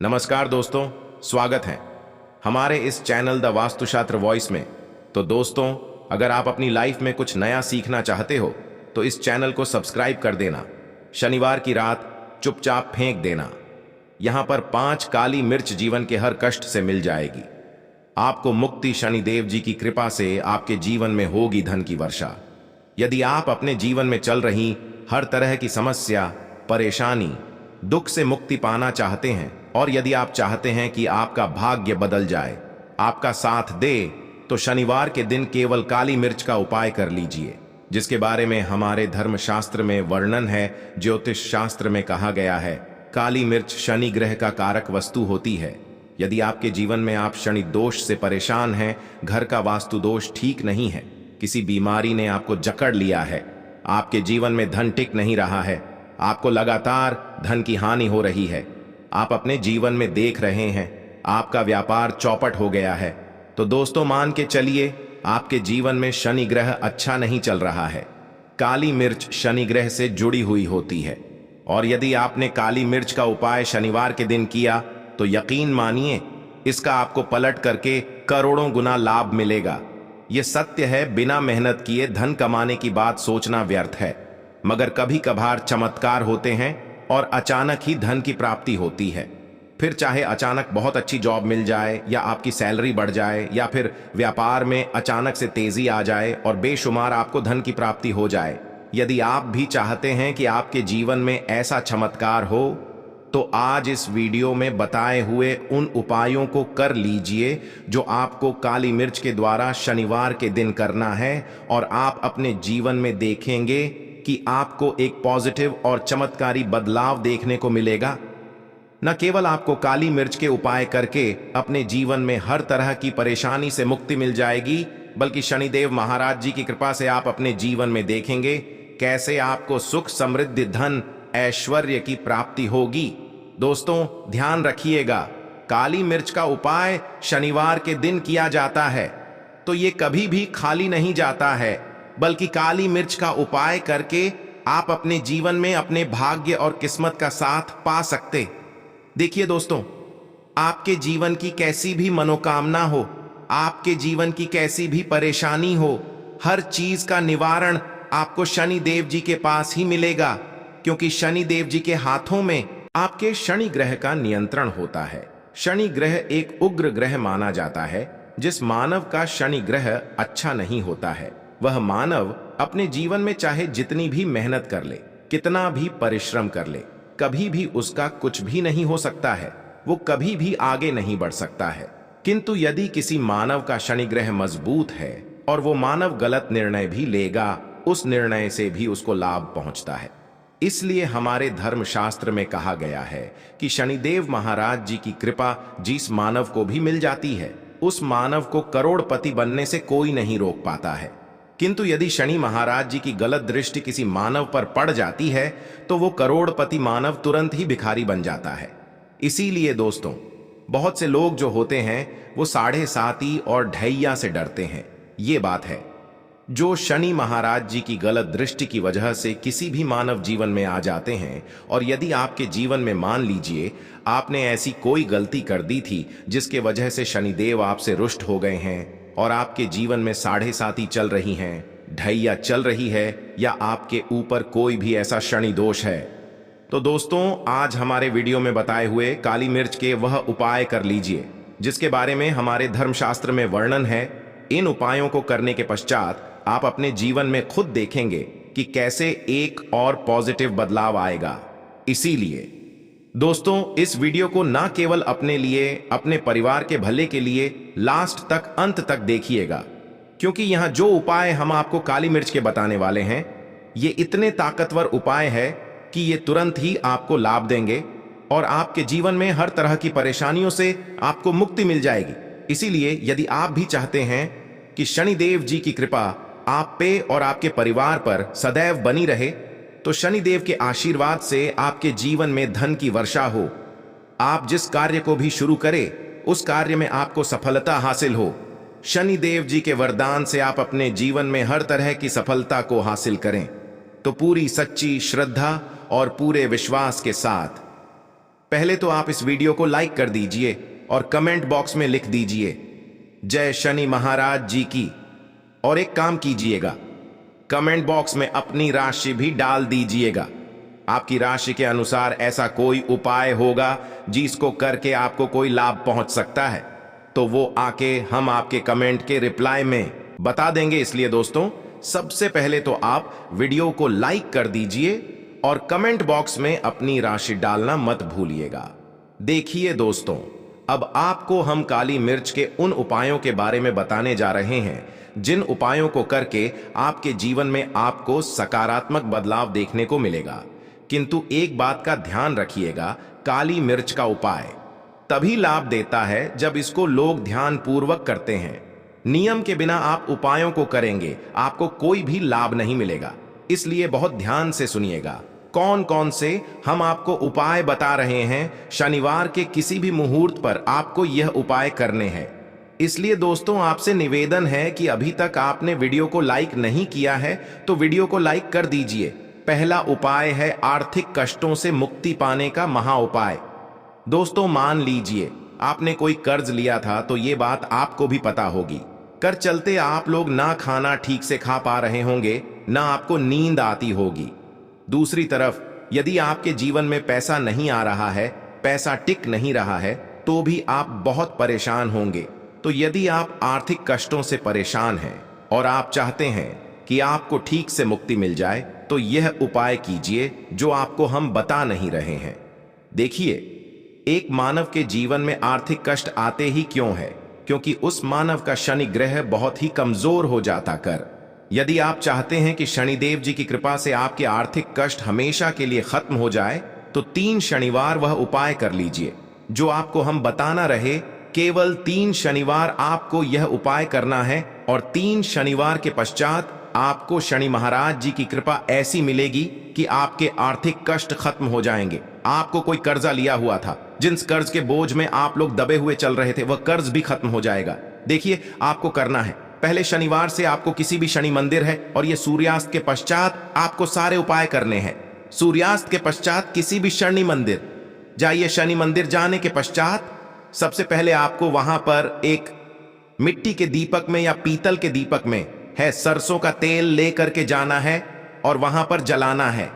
नमस्कार दोस्तों, स्वागत है हमारे इस चैनल द वास्तुशास्त्र वॉइस में। तो दोस्तों, अगर आप अपनी लाइफ में कुछ नया सीखना चाहते हो तो इस चैनल को सब्सक्राइब कर देना। शनिवार की रात चुपचाप फेंक देना। यहां पर 5 काली मिर्च जीवन के हर कष्ट से मिल जाएगी। आपको मुक्ति शनिदेव जी की कृपा से आपके जीवन में होगी धन की वर्षा। यदि आप अपने जीवन में चल रही हर तरह की समस्या, परेशानी, दुख से मुक्ति पाना चाहते हैं और यदि आप चाहते हैं कि आपका भाग्य बदल जाए, आपका साथ दे, तो शनिवार के दिन केवल काली मिर्च का उपाय कर लीजिए, जिसके बारे में हमारे धर्मशास्त्र में वर्णन है। ज्योतिष शास्त्र में कहा गया है, काली मिर्च शनि ग्रह का कारक वस्तु होती है। यदि आपके जीवन में आप शनि दोष से परेशान हैं, घर का वास्तु दोष ठीक नहीं है, किसी बीमारी ने आपको जकड़ लिया है, आपके जीवन में धन टिक नहीं रहा है, आपको लगातार धन की हानि हो रही है, आप अपने जीवन में देख रहे हैं आपका व्यापार चौपट हो गया है, तो दोस्तों मान के चलिए आपके जीवन में शनि ग्रह अच्छा नहीं चल रहा है। काली मिर्च शनि ग्रह से जुड़ी हुई होती है और यदि आपने काली मिर्च का उपाय शनिवार के दिन किया तो यकीन मानिए इसका आपको पलट करके करोड़ों गुना लाभ मिलेगा। यह सत्य है, बिना मेहनत किए धन कमाने की बात सोचना व्यर्थ है, मगर कभी कभार चमत्कार होते हैं और अचानक ही धन की प्राप्ति होती है। फिर चाहे अचानक बहुत अच्छी जॉब मिल जाए या आपकी सैलरी बढ़ जाए या फिर व्यापार में अचानक से तेजी आ जाए और बेशुमार आपको धन की प्राप्ति हो जाए। यदि आप भी चाहते हैं कि आपके जीवन में ऐसा चमत्कार हो तो आज इस वीडियो में बताए हुए उन उपायों को कर लीजिए जो आपको काली मिर्च के द्वारा शनिवार के दिन करना है और आप अपने जीवन में देखेंगे कि आपको एक पॉजिटिव और चमत्कारी बदलाव देखने को मिलेगा। न केवल आपको काली मिर्च के उपाय करके अपने जीवन में हर तरह की परेशानी से मुक्ति मिल जाएगी, बल्कि शनिदेव महाराज जी की कृपा से आप अपने जीवन में देखेंगे कैसे आपको सुख, समृद्धि, धन, ऐश्वर्य की प्राप्ति होगी। दोस्तों ध्यान रखिएगा, काली मिर्च का उपाय शनिवार के दिन किया जाता है तो ये कभी भी खाली नहीं जाता है, बल्कि काली मिर्च का उपाय करके आप अपने जीवन में अपने भाग्य और किस्मत का साथ पा सकते। देखिए दोस्तों, आपके जीवन की कैसी भी मनोकामना हो, आपके जीवन की कैसी भी परेशानी हो, हर चीज का निवारण आपको शनि देव जी के पास ही मिलेगा, क्योंकि शनि देव जी के हाथों में आपके शनि ग्रह का नियंत्रण होता है। शनि ग्रह एक उग्र ग्रह माना जाता है। जिस मानव का शनि ग्रह अच्छा नहीं होता है, वह मानव अपने जीवन में चाहे जितनी भी मेहनत कर ले, कितना भी परिश्रम कर ले, कभी भी उसका कुछ भी नहीं हो सकता है, वो कभी भी आगे नहीं बढ़ सकता है। किंतु यदि किसी मानव का शनि ग्रह मजबूत है और वो मानव गलत निर्णय भी लेगा, उस निर्णय से भी उसको लाभ पहुंचता है। इसलिए हमारे धर्मशास्त्र में कहा गया है कि शनिदेव महाराज जी की कृपा जिस मानव को भी मिल जाती है, उस मानव को करोड़पति बनने से कोई नहीं रोक पाता है। किंतु यदि शनि महाराज जी की गलत दृष्टि किसी मानव पर पड़ जाती है तो वो करोड़पति मानव तुरंत ही भिखारी बन जाता है। इसीलिए दोस्तों, बहुत से लोग जो होते हैं वो साढ़े साती और ढैया से डरते हैं। ये बात है, जो शनि महाराज जी की गलत दृष्टि की वजह से किसी भी मानव जीवन में आ जाते हैं, और यदि आपके जीवन में मान लीजिए आपने ऐसी कोई गलती कर दी थी जिसके वजह से शनिदेव आपसे रुष्ट हो गए हैं और आपके जीवन में साढ़े साती चल रही हैं, ढैया चल रही है, या आपके ऊपर कोई भी ऐसा शनि दोष है, तो दोस्तों आज हमारे वीडियो में बताए हुए काली मिर्च के वह उपाय कर लीजिए जिसके बारे में हमारे धर्मशास्त्र में वर्णन है। इन उपायों को करने के पश्चात आप अपने जीवन में खुद देखेंगे कि कैसे एक और पॉजिटिव बदलाव आएगा। इसीलिए दोस्तों इस वीडियो को ना केवल अपने लिए, अपने परिवार के भले के लिए लास्ट तक, अंत तक देखिएगा, क्योंकि यहां जो उपाय हम आपको काली मिर्च के बताने वाले हैं, ये इतने ताकतवर उपाय है कि ये तुरंत ही आपको लाभ देंगे और आपके जीवन में हर तरह की परेशानियों से आपको मुक्ति मिल जाएगी। इसीलिए यदि आप भी चाहते हैं कि शनिदेव जी की कृपा आप पे और आपके परिवार पर सदैव बनी रहे, तो शनिदेव के आशीर्वाद से आपके जीवन में धन की वर्षा हो, आप जिस कार्य को भी शुरू करें उस कार्य में आपको सफलता हासिल हो, शनिदेव जी के वरदान से आप अपने जीवन में हर तरह की सफलता को हासिल करें, तो पूरी सच्ची श्रद्धा और पूरे विश्वास के साथ पहले तो आप इस वीडियो को लाइक कर दीजिए और कमेंट बॉक्स में लिख दीजिए जय शनि महाराज जी की। और एक काम कीजिएगा, कमेंट बॉक्स में अपनी राशि भी डाल दीजिएगा। आपकी राशि के अनुसार ऐसा कोई उपाय होगा जिसको करके आपको कोई लाभ पहुंच सकता है, तो वो आके हम आपके कमेंट के रिप्लाई में बता देंगे। इसलिए दोस्तों, सबसे पहले तो आप वीडियो को लाइक कर दीजिए और कमेंट बॉक्स में अपनी राशि डालना मत भूलिएगा। देखिए दोस्तों, अब आपको हम काली मिर्च के उन उपायों के बारे में बताने जा रहे हैं जिन उपायों को करके आपके जीवन में आपको सकारात्मक बदलाव देखने को मिलेगा। किंतु एक बात का ध्यान रखिएगा, काली मिर्च का उपाय तभी लाभ देता है जब इसको लोग ध्यानपूर्वक करते हैं। नियम के बिना आप उपायों को करेंगे, आपको कोई भी लाभ नहीं मिलेगा। इसलिए बहुत ध्यान से सुनिएगा कौन कौन से हम आपको उपाय बता रहे हैं। शनिवार के किसी भी मुहूर्त पर आपको यह उपाय करने हैं। इसलिए दोस्तों, आपसे निवेदन है कि अभी तक आपने वीडियो को लाइक नहीं किया है तो वीडियो को लाइक कर दीजिए। पहला उपाय है आर्थिक कष्टों से मुक्ति पाने का महा उपाय। दोस्तों, मान लीजिए आपने कोई कर्ज लिया था, तो ये बात आपको भी पता होगी। कर चलते आप लोग ना खाना ठीक से खा पा रहे होंगे, ना आपको नींद आती होगी। दूसरी तरफ यदि आपके जीवन में पैसा नहीं आ रहा है, पैसा टिक नहीं रहा है, तो भी आप बहुत परेशान होंगे। तो यदि आप आर्थिक कष्टों से परेशान हैं और आप चाहते हैं कि आपको ठीक से मुक्ति मिल जाए, तो यह उपाय कीजिए जो आपको हम बता नहीं रहे हैं। देखिए, एक मानव के जीवन में आर्थिक कष्ट आते ही क्यों है? क्योंकि उस मानव का शनि ग्रह बहुत ही कमजोर हो जाता कर। यदि आप चाहते हैं कि शनिदेव जी की कृपा से आपके आर्थिक कष्ट हमेशा के लिए खत्म हो जाए, तो 3 शनिवार वह उपाय कर लीजिए जो आपको हम बताना रहे। केवल 3 शनिवार आपको यह उपाय करना है और 3 शनिवार के पश्चात आपको शनि महाराज जी की कृपा ऐसी मिलेगी कि आपके आर्थिक कष्ट खत्म हो जाएंगे। आपको कोई कर्जा लिया हुआ था, जिस कर्ज के बोझ में आप लोग दबे हुए चल रहे थे, वह कर्ज भी खत्म हो जाएगा। देखिए, आपको करना है, पहले शनिवार से आपको किसी भी शनि मंदिर है और यह सूर्यास्त के पश्चात आपको सारे उपाय करने हैं। सूर्यास्त के पश्चात किसी भी शनि मंदिर जाइए। शनि मंदिर जाने के पश्चात सबसे पहले आपको वहां पर एक मिट्टी के दीपक में या पीतल के दीपक में है सरसों का तेल लेकर के जाना है और वहां पर जलाना है।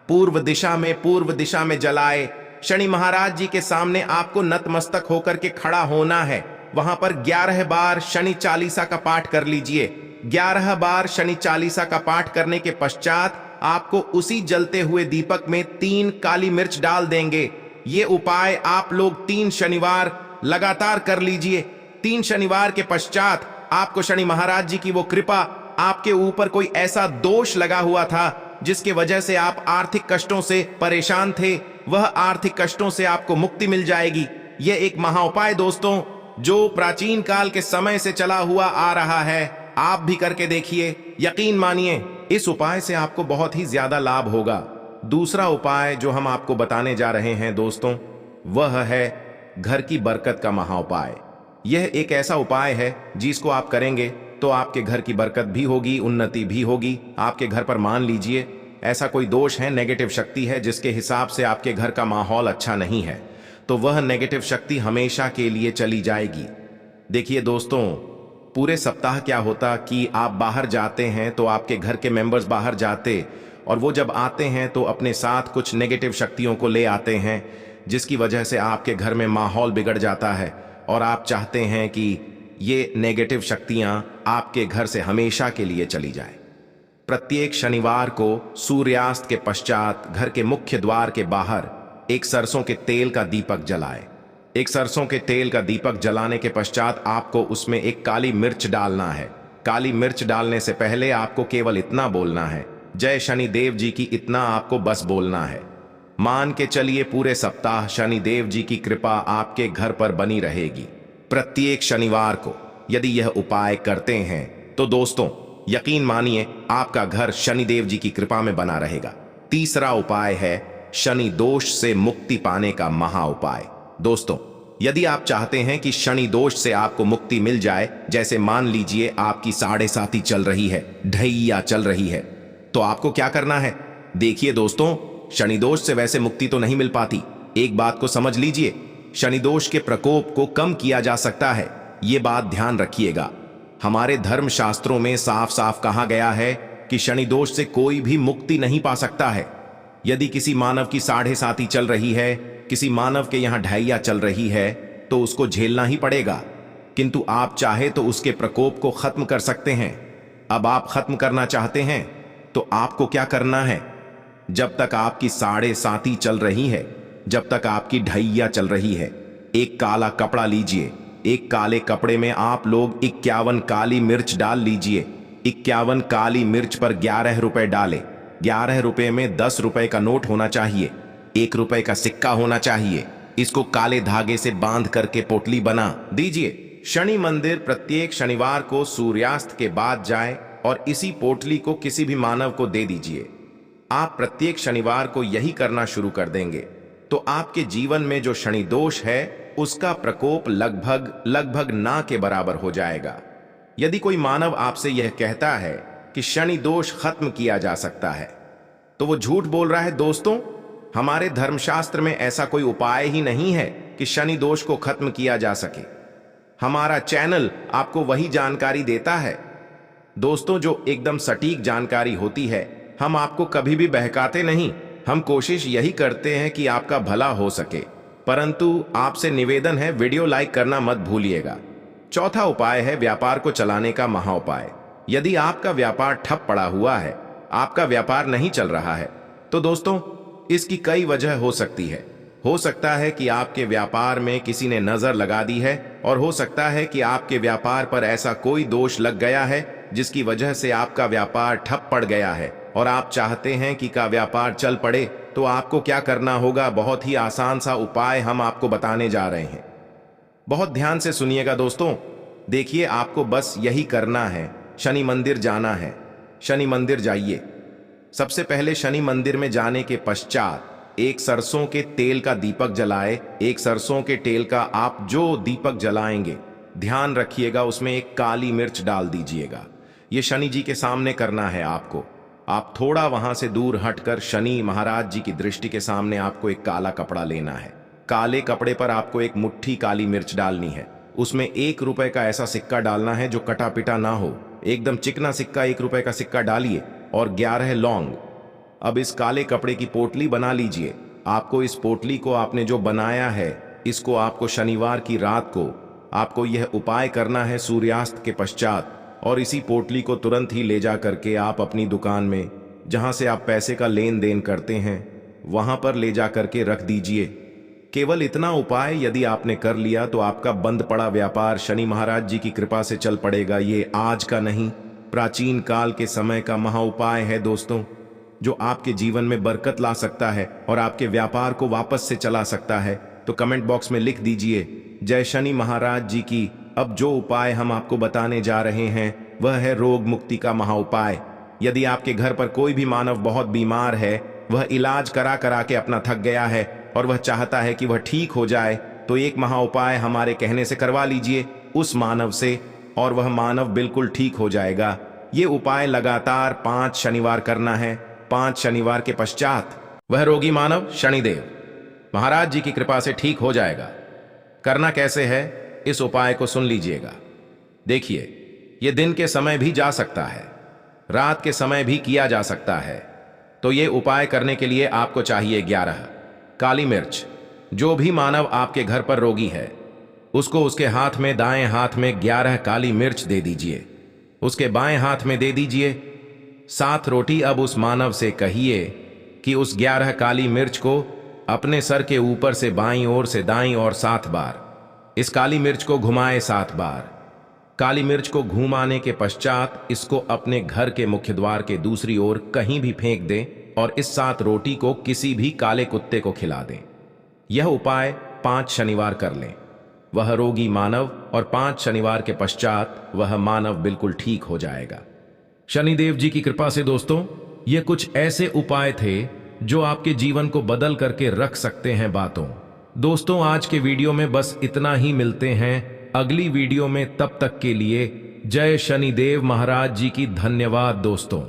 पूर्व दिशा में जलाए। शनि महाराज जी के सामने आपको नतमस्तक होकर के खड़ा होना है। वहां पर 11 बार शनि चालीसा का पाठ कर लीजिए। 11 बार शनि चालीसा का पाठ करने के पश्चात आपको उसी जलते हुए दीपक में 3 काली मिर्च डाल देंगे। ये उपाय आप लोग 3 शनिवार लगातार कर लीजिए। 3 शनिवार के पश्चात आपको शनि महाराज जी की वो कृपा, आपके ऊपर कोई ऐसा दोष लगा हुआ था जिसके वजह से आप आर्थिक कष्टों से परेशान थे, वह आर्थिक कष्टों से आपको मुक्ति मिल जाएगी। यह एक महा उपाय दोस्तों, जो प्राचीन काल के समय से चला हुआ आ रहा है। आप भी करके देखिए, यकीन मानिए इस उपाय से आपको बहुत ही ज्यादा लाभ होगा। दूसरा उपाय जो हम आपको बताने जा रहे हैं दोस्तों, वह है घर की बरकत का महा उपाय। यह एक ऐसा उपाय है जिसको आप करेंगे तो आपके घर की बरकत भी होगी, उन्नति भी होगी। आपके घर पर मान लीजिए ऐसा कोई दोष है, नेगेटिव शक्ति है, जिसके हिसाब से आपके घर का माहौल अच्छा नहीं है, तो वह नेगेटिव शक्ति हमेशा के लिए चली जाएगी। देखिए दोस्तों, पूरे सप्ताह क्या होता कि आप बाहर जाते हैं तो आपके घर के मेंबर्स बाहर जाते और वो जब आते हैं तो अपने साथ कुछ नेगेटिव शक्तियों को ले आते हैं, जिसकी वजह से आपके घर में माहौल बिगड़ जाता है और आप चाहते हैं कि ये नेगेटिव शक्तियां आपके घर से हमेशा के लिए चली जाए। प्रत्येक शनिवार को सूर्यास्त के पश्चात घर के मुख्य द्वार के बाहर एक सरसों के तेल का दीपक जलाए। एक सरसों के तेल का दीपक जलाने के पश्चात आपको उसमें एक काली मिर्च डालना है। काली मिर्च डालने से पहले आपको केवल इतना बोलना है, जय शनिदेव जी की, इतना आपको बस बोलना है। मान के चलिए पूरे सप्ताह शनिदेव जी की कृपा आपके घर पर बनी रहेगी। प्रत्येक शनिवार को यदि यह उपाय करते हैं तो दोस्तों यकीन मानिए आपका घर शनिदेव जी की कृपा में बना रहेगा। तीसरा उपाय है शनि दोष से मुक्ति पाने का महा उपाय। दोस्तों, यदि आप चाहते हैं कि शनि दोष से आपको मुक्ति मिल जाए, जैसे मान लीजिए आपकी 7.5 चल रही है, ढैया चल रही है, तो आपको क्या करना है? देखिए दोस्तों, शनि दोष से वैसे मुक्ति तो नहीं मिल पाती, एक बात को समझ लीजिए, शनि दोष के प्रकोप को कम किया जा सकता है, ये बात ध्यान रखिएगा। हमारे धर्म शास्त्रों में साफ साफ कहा गया है कि शनि दोष से कोई भी मुक्ति नहीं पा सकता है। यदि किसी मानव की साढ़े साती चल रही है, किसी मानव के यहां ढैया चल रही है, तो उसको झेलना ही पड़ेगा, किंतु आप चाहे तो उसके प्रकोप को खत्म कर सकते हैं। अब आप खत्म करना चाहते हैं तो आपको क्या करना है? जब तक आपकी साढ़े साती चल रही है, जब तक आपकी ढैया चल रही है, एक काला कपड़ा लीजिए। एक काले कपड़े में आप लोग 51 काली मिर्च डाल लीजिए। 51 काली मिर्च पर 11 रुपए डाले। 11 रुपए में 10 रुपए का नोट होना चाहिए, 1 रुपए का सिक्का होना चाहिए। इसको काले धागे से बांध करके पोटली बना दीजिए। शनि मंदिर प्रत्येक शनिवार को सूर्यास्त के बाद जाए और इसी पोटली को किसी भी मानव को दे दीजिए। आप प्रत्येक शनिवार को यही करना शुरू कर देंगे तो आपके जीवन में जो शनि दोष है उसका प्रकोप लगभग ना के बराबर हो जाएगा। यदि कोई मानव आपसे यह कहता है कि शनि दोष खत्म किया जा सकता है तो वो झूठ बोल रहा है। दोस्तों, हमारे धर्मशास्त्र में ऐसा कोई उपाय ही नहीं है कि शनि दोष को खत्म किया जा सके। हमारा चैनल आपको वही जानकारी देता है दोस्तों, जो एकदम सटीक जानकारी होती है। हम आपको कभी भी बहकाते नहीं, हम कोशिश यही करते हैं कि आपका भला हो सके। परंतु आपसे निवेदन है, वीडियो लाइक करना मत भूलिएगा। चौथा उपाय है व्यापार को चलाने का महा उपाय। यदि आपका व्यापार ठप पड़ा हुआ है, आपका व्यापार नहीं चल रहा है, तो दोस्तों इसकी कई वजह हो सकती है। हो सकता है कि आपके व्यापार में किसी ने नजर लगा दी है, और हो सकता है कि आपके व्यापार पर ऐसा कोई दोष लग गया है जिसकी वजह से आपका व्यापार ठप पड़ गया है और आप चाहते हैं कि का व्यापार चल पड़े। तो आपको क्या करना होगा? बहुत ही आसान सा उपाय हम आपको बताने जा रहे हैं। बहुत ध्यान से सुनिएगा दोस्तों। देखिए, आपको बस यही करना है, शनि मंदिर जाना है। शनि मंदिर जाइए। सबसे पहले शनि मंदिर में जाने के पश्चात एक सरसों के तेल का दीपक जलाए। एक सरसों के तेल का आप जो दीपक जलाएंगे, ध्यान रखिएगा उसमें एक काली मिर्च डाल दीजिएगा। ये शनि जी के सामने करना है आपको। आप थोड़ा वहां से दूर हटकर शनि महाराज जी की दृष्टि के सामने आपको एक काला कपड़ा लेना है। काले कपड़े पर आपको एक मुट्ठी काली मिर्च डालनी है। उसमें 1 रुपए का ऐसा सिक्का डालना है जो कटा पिटा ना हो, एकदम चिकना सिक्का। 1 रुपए का सिक्का डालिए और 11 लौंग। अब इस काले कपड़े की पोटली बना लीजिए। आपको इस पोटली को आपने जो बनाया है, इसको आपको शनिवार की रात को आपको यह उपाय करना है सूर्यास्त के पश्चात, और इसी पोटली को तुरंत ही ले जा करके आप अपनी दुकान में, जहां से आप पैसे का लेन देन करते हैं, वहां पर ले जा करके रख दीजिए। केवल इतना उपाय यदि आपने कर लिया तो आपका बंद पड़ा व्यापार शनि महाराज जी की कृपा से चल पड़ेगा। ये आज का नहीं, प्राचीन काल के समय का महा उपाय है दोस्तों, जो आपके जीवन में बरकत ला सकता है और आपके व्यापार को वापस से चला सकता है। तो कमेंट बॉक्स में लिख दीजिए, जय शनि महाराज जी की। अब जो उपाय हम आपको बताने जा रहे हैं वह है रोग मुक्ति का महा उपाय। यदि आपके घर पर कोई भी मानव बहुत बीमार है, वह इलाज करा करा के अपना थक गया है और वह चाहता है कि वह ठीक हो जाए, तो एक महा उपाय हमारे कहने से करवा लीजिए उस मानव से, और वह मानव बिल्कुल ठीक हो जाएगा। ये उपाय लगातार 5 शनिवार करना है। 5 शनिवार के पश्चात वह रोगी मानव शनिदेव महाराज जी की कृपा से ठीक हो जाएगा। करना कैसे है, इस उपाय को सुन लीजिएगा। देखिए, यह दिन के समय भी जा सकता है, रात के समय भी किया जा सकता है। तो यह उपाय करने के लिए आपको चाहिए 11 काली मिर्च। जो भी मानव आपके घर पर रोगी है, उसको उसके हाथ में, दाएं हाथ में 11 काली मिर्च दे दीजिए। उसके बाएं हाथ में दे दीजिए 7 रोटी। अब उस मानव से कहिए कि उस 11 काली मिर्च को अपने सर के ऊपर से बाईं ओर से दाईं ओर 7 बार इस काली मिर्च को घुमाए। 7 बार काली मिर्च को घुमाने के पश्चात इसको अपने घर के मुख्य द्वार के दूसरी ओर कहीं भी फेंक दें और इस 7 रोटी को किसी भी काले कुत्ते को खिला दें। यह उपाय 5 शनिवार कर लें, वह रोगी मानव, और 5 शनिवार के पश्चात वह मानव बिल्कुल ठीक हो जाएगा। शनिदेव जी की कृपा से दोस्तों, ये कुछ ऐसे उपाय थे जो आपके जीवन को बदल करके रख सकते हैं बातों। दोस्तों, आज के वीडियो में बस इतना ही। मिलते हैं अगली वीडियो में, तब तक के लिए जय शनिदेव महाराज जी की। धन्यवाद दोस्तों।